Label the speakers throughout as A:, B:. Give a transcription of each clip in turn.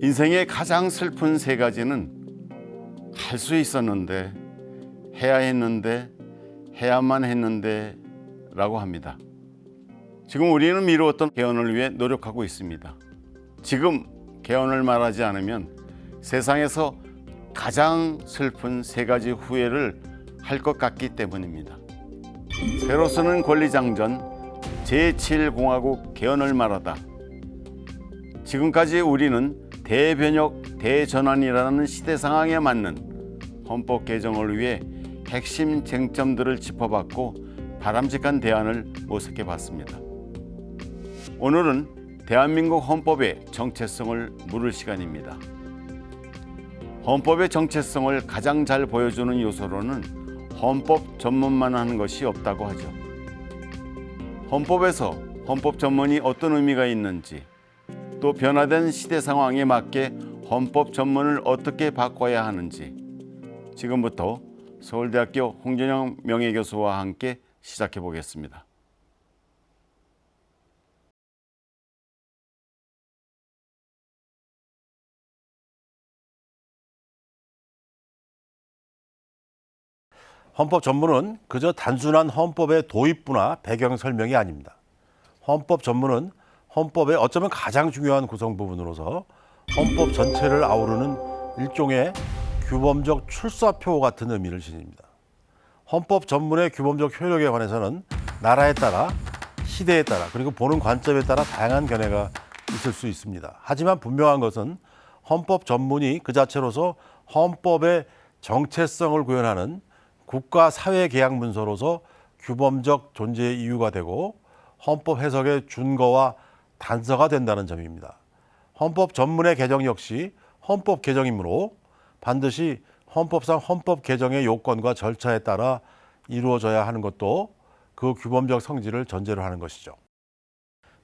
A: 인생의 가장 슬픈 세 가지는 할 수 있었는데, 해야 했는데, 해야만 했는데 라고 합니다. 지금 우리는 미루었던 개헌을 위해 노력하고 있습니다. 지금 개헌을 말하지 않으면 세상에서 가장 슬픈 세 가지 후회를 할 것 같기 때문입니다. 새로 쓰는 권리장전 제7공화국 개헌을 말하다. 지금까지 우리는 대변혁, 대전환이라는 시대 상황에 맞는 헌법 개정을 위해 핵심 쟁점들을 짚어봤고 바람직한 대안을 모색해 봤습니다. 오늘은 대한민국 헌법의 정체성을 물을 시간입니다. 헌법의 정체성을 가장 잘 보여주는 요소로는 헌법 전문만 하는 것이 없다고 하죠. 헌법에서 헌법 전문이 어떤 의미가 있는지, 또 변화된 시대 상황에 맞게 헌법 전문을 어떻게 바꿔야 하는지 지금부터 서울대학교 홍준영 명예교수와 함께 시작해 보겠습니다.
B: 헌법 전문은 그저 단순한 헌법의 도입부나 배경 설명이 아닙니다. 헌법 전문은 헌법의 어쩌면 가장 중요한 구성 부분으로서 헌법 전체를 아우르는 일종의 규범적 출사표 같은 의미를 지닙니다. 헌법 전문의 규범적 효력에 관해서는 나라에 따라, 시대에 따라, 그리고 보는 관점에 따라 다양한 견해가 있을 수 있습니다. 하지만 분명한 것은 헌법 전문이 그 자체로서 헌법의 정체성을 구현하는 국가 사회 계약 문서로서 규범적 존재의 이유가 되고 헌법 해석의 준거와 단서가 된다는 점입니다. 헌법 전문의 개정 역시 헌법 개정이므로 반드시 헌법상 헌법 개정의 요건과 절차에 따라 이루어져야 하는 것도 그 규범적 성질을 전제로 하는 것이죠.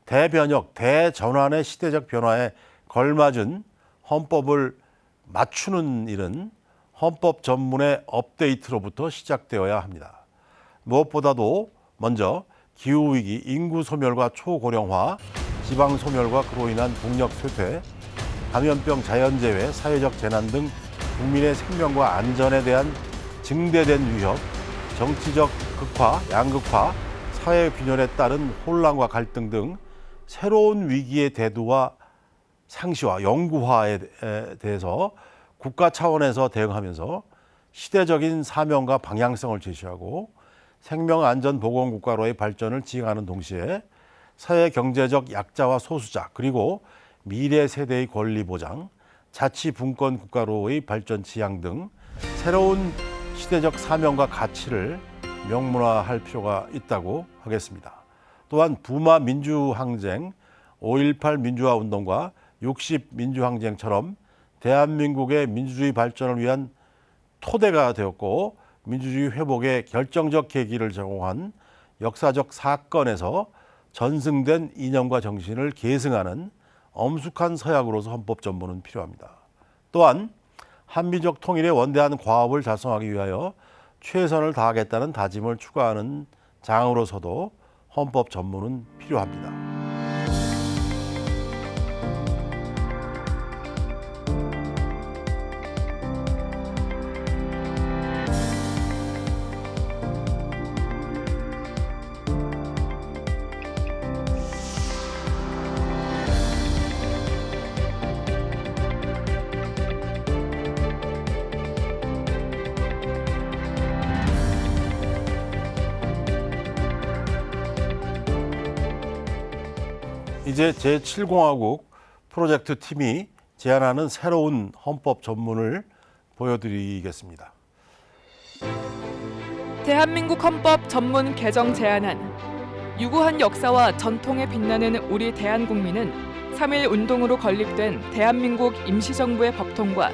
B: 대변혁, 대전환의 시대적 변화에 걸맞은 헌법을 맞추는 일은 헌법 전문의 업데이트로부터 시작되어야 합니다. 무엇보다도 먼저 기후위기, 인구 소멸과 초고령화, 지방 소멸과 그로 인한 국력 쇠퇴, 감염병 자연재해, 사회적 재난 등 국민의 생명과 안전에 대한 증대된 위협, 정치적 극화, 양극화, 사회 균열에 따른 혼란과 갈등 등 새로운 위기의 대두와 상시와 영구화에 대해서 국가 차원에서 대응하면서 시대적인 사명과 방향성을 제시하고 생명안전보건국가로의 발전을 지향하는 동시에 사회 경제적 약자와 소수자 그리고 미래 세대의 권리 보장, 자치분권 국가로의 발전 지향 등 새로운 시대적 사명과 가치를 명문화할 필요가 있다고 하겠습니다. 또한 부마 민주항쟁, 5.18 민주화 운동과 60 민주항쟁처럼 대한민국의 민주주의 발전을 위한 토대가 되었고 민주주의 회복의 결정적 계기를 제공한 역사적 사건에서 전승된 이념과 정신을 계승하는 엄숙한 서약으로서 헌법 전문은 필요합니다. 또한 한미적 통일의 원대한 과업을 달성하기 위하여 최선을 다하겠다는 다짐을 추구하는 장으로서도 헌법 전문은 필요합니다. 이제 제7공화국 프로젝트 팀이 제안하는 새로운 헌법 전문을 보여드리겠습니다.
C: 대한민국 헌법 전문 개정 제안안. 유구한 역사와 전통에 빛나는 우리 대한국민은 3.1 운동으로 건립된 대한민국 임시정부의 법통과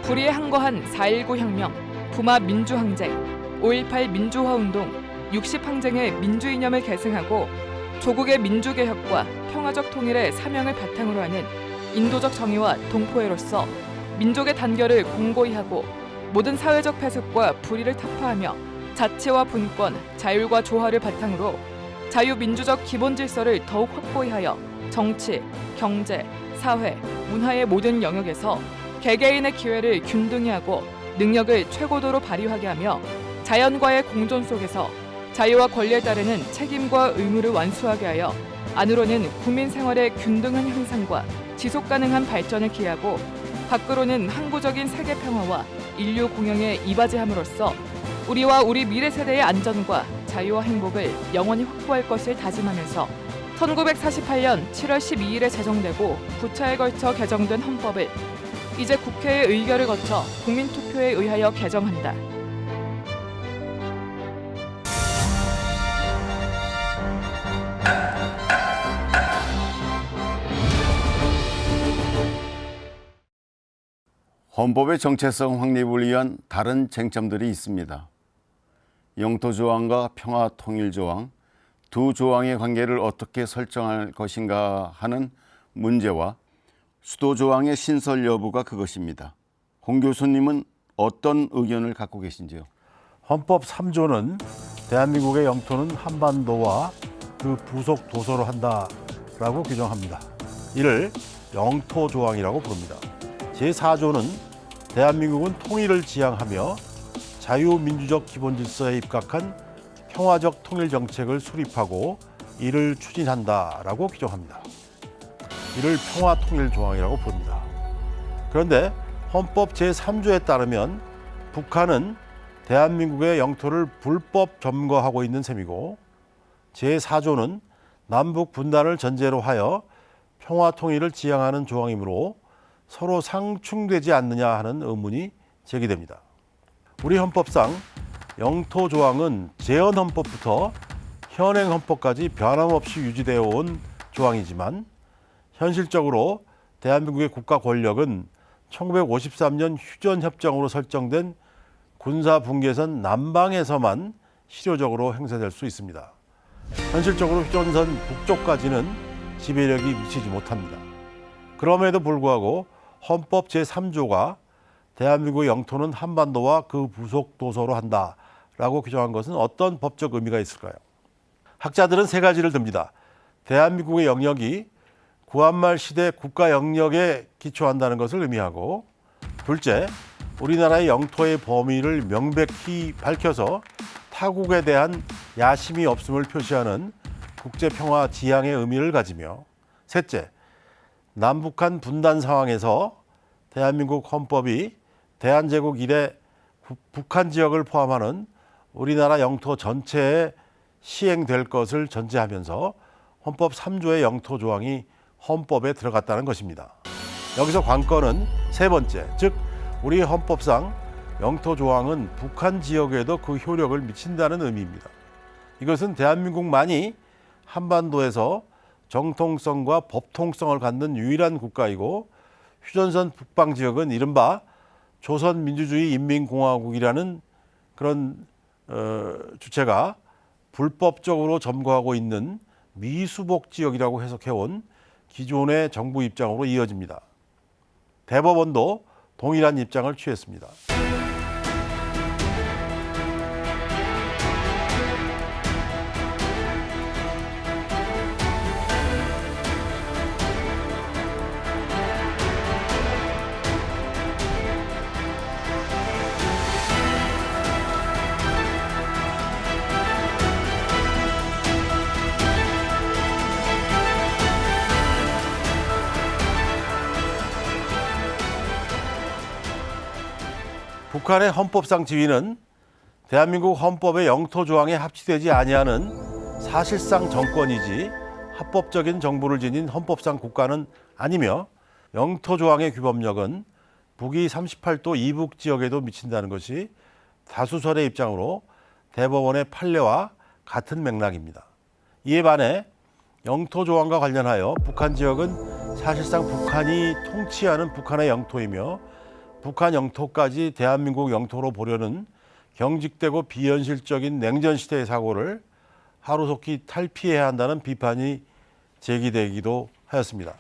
C: 불의에 항거한 4.19 혁명, 부마 민주항쟁, 5.18 민주화운동, 60항쟁의 민주이념을 계승하고 조국의 민주개혁과 평화적 통일의 사명을 바탕으로 하는 인도적 정의와 동포애로서 민족의 단결을 공고히 하고 모든 사회적 폐습과 불의를 타파하며 자치와 분권, 자율과 조화를 바탕으로 자유민주적 기본 질서를 더욱 확고히 하여 정치, 경제, 사회, 문화의 모든 영역에서 개개인의 기회를 균등히 하고 능력을 최고도로 발휘하게 하며 자연과의 공존 속에서 자유와 권리에 따르는 책임과 의무를 완수하게 하여 안으로는 국민 생활의 균등한 향상과 지속 가능한 발전을 기하고 밖으로는 항구적인 세계 평화와 인류 공영에 이바지함으로써 우리와 우리 미래 세대의 안전과 자유와 행복을 영원히 확보할 것을 다짐하면서 1948년 7월 12일에 제정되고 9차에 걸쳐 개정된 헌법을 이제 국회의 의결을 거쳐 국민투표에 의하여 개정한다.
A: 헌법의 정체성 확립을 위한 다른 쟁점들이 있습니다. 영토조항과 평화통일조항, 두 조항의 관계를 어떻게 설정할 것인가 하는 문제와 수도조항의 신설 여부가 그것입니다. 홍 교수님은 어떤 의견을 갖고 계신지요?
B: 헌법 3조는 대한민국의 영토는 한반도와 그 부속 도서로 한다라고 규정합니다. 이를 영토조항이라고 부릅니다. 제4조는 대한민국은 통일을 지향하며 자유민주적 기본질서에 입각한 평화적 통일정책을 수립하고 이를 추진한다라고 규정합니다. 이를 평화통일조항이라고 부릅니다. 그런데 헌법 제3조에 따르면 북한은 대한민국의 영토를 불법 점거하고 있는 셈이고 제4조는 남북 분단을 전제로 하여 평화통일을 지향하는 조항이므로 서로 상충되지 않느냐 하는 의문이 제기됩니다. 우리 헌법상 영토조항은 제헌헌법부터 현행헌법까지 변함없이 유지되어 온 조항이지만 현실적으로 대한민국의 국가 권력은 1953년 휴전협정으로 설정된 군사분계선 남방에서만 실효적으로 행사될 수 있습니다. 현실적으로 휴전선 북쪽까지는 지배력이 미치지 못합니다. 그럼에도 불구하고 헌법 제3조가 대한민국의 영토는 한반도와 그 부속 도서로 한다라고 규정한 것은 어떤 법적 의미가 있을까요? 학자들은 세 가지를 듭니다. 대한민국의 영역이 구한말 시대 국가 영역에 기초한다는 것을 의미하고, 둘째, 우리나라의 영토의 범위를 명백히 밝혀서 타국에 대한 야심이 없음을 표시하는 국제평화 지향의 의미를 가지며, 셋째, 남북한 분단 상황에서 대한민국 헌법이 대한제국 이래 북한 지역을 포함하는 우리나라 영토 전체에 시행될 것을 전제하면서 헌법 3조의 영토 조항이 헌법에 들어갔다는 것입니다. 여기서 관건은 세 번째, 즉 우리 헌법상 영토 조항은 북한 지역에도 그 효력을 미친다는 의미입니다. 이것은 대한민국만이 한반도에서 정통성과 법통성을 갖는 유일한 국가이고, 휴전선 북방 지역은 이른바 조선민주주의인민공화국이라는 그런 주체가 불법적으로 점거하고 있는 미수복 지역이라고 해석해온 기존의 정부 입장으로 이어집니다. 대법원도 동일한 입장을 취했습니다. 북한의 헌법상 지위는 대한민국 헌법의 영토 조항에 합치되지 아니하는 사실상 정권이지 합법적인 정부를 지닌 헌법상 국가는 아니며, 영토 조항의 규범력은 북위 38도 이북 지역에도 미친다는 것이 다수설의 입장으로 대법원의 판례와 같은 맥락입니다. 이에 반해 영토 조항과 관련하여 북한 지역은 사실상 북한이 통치하는 북한의 영토이며 북한 영토까지 대한민국 영토로 보려는 경직되고 비현실적인 냉전 시대의 사고를 하루속히 탈피해야 한다는 비판이 제기되기도 하였습니다.